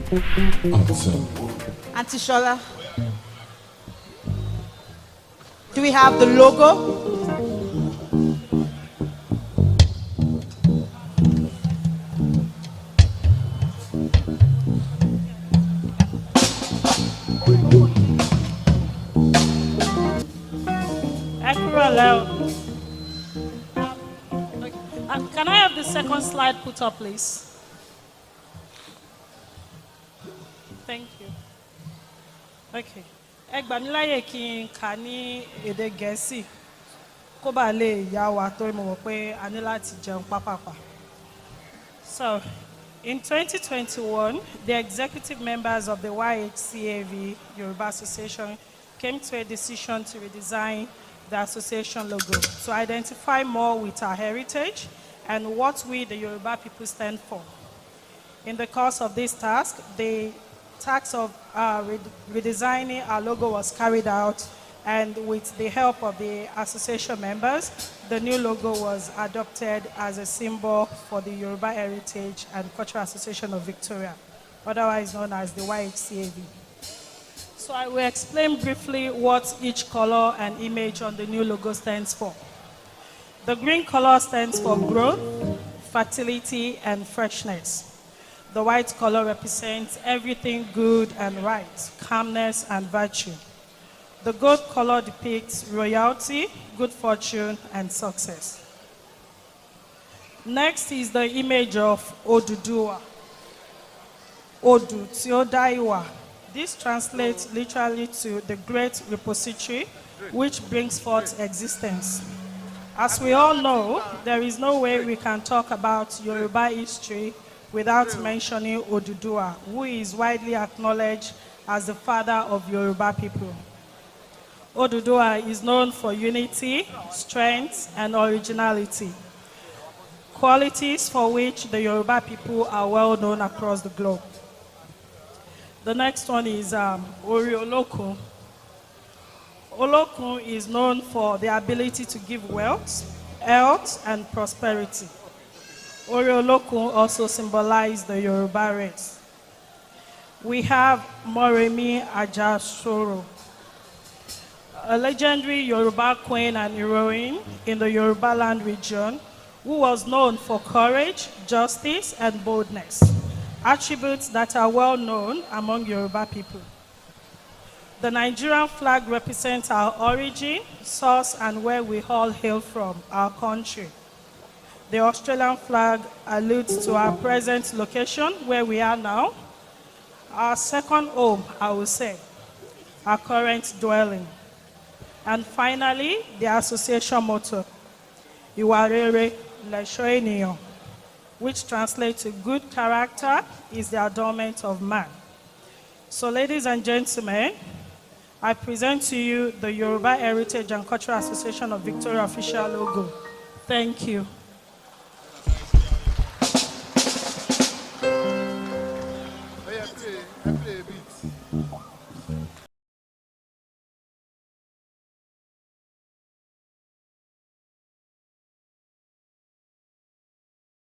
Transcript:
Awesome. Auntie Shola, do we have the logo? Akinola. Can I have the second slide put up, please? Thank you. Okay. Ẹ gbà mí láyè kí n kà ní èdè Gẹ̀ẹ́sì kó bàa lè yá wa torí mo mọ̀ pé a ní láti jẹun pápápá. So, in 2021, the executive members of the Y.H.C.A.V Yoruba Association came to a decision to redesign the association logo to identify more with our heritage and what we, the Yoruba people, stand for. In the course of this task, the task of redesigning our logo was carried out, and with the help of the association members, the new logo was adopted as a symbol for the Yoruba Heritage and Cultural Association of Victoria, otherwise known as the Y.H.C.A.V. So I will explain briefly what each color and image on the new logo stands for. The green color stands for growth, fertility, and freshness. The white color represents everything good and right, calmness and virtue. The gold color depicts royalty, good fortune, and success. Next is the image of Oduduwa. Odu Tiodaiwa. This translates literally to the great repository, which brings forth existence. As we all know, there is no way we can talk about Yoruba history without mentioning Oduduwa, who is widely acknowledged as the father of Yoruba people. Oduduwa is known for unity, strength, and originality, qualities for which the Yoruba people are well known across the globe. The next one is Olokun. Olokun is known for the ability to give wealth, health, and prosperity. Olokun also symbolizes the Yoruba race. We have Moremi Ajasoro, a legendary Yoruba queen and heroine in the Yoruba land region who was known for courage, justice, and boldness, attributes that are well known among Yoruba people. The Nigerian flag represents our origin, source, and where we all hail from, our country. The Australian flag alludes to our present location, where we are now, our second home, I will say, our current dwelling. And finally, the association motto, Iwarere Lesho, which translates to good character is the adornment of man. So ladies and gentlemen, I present to you the Yoruba Heritage and Cultural Association of Victoria official logo. Thank you. I play a bit.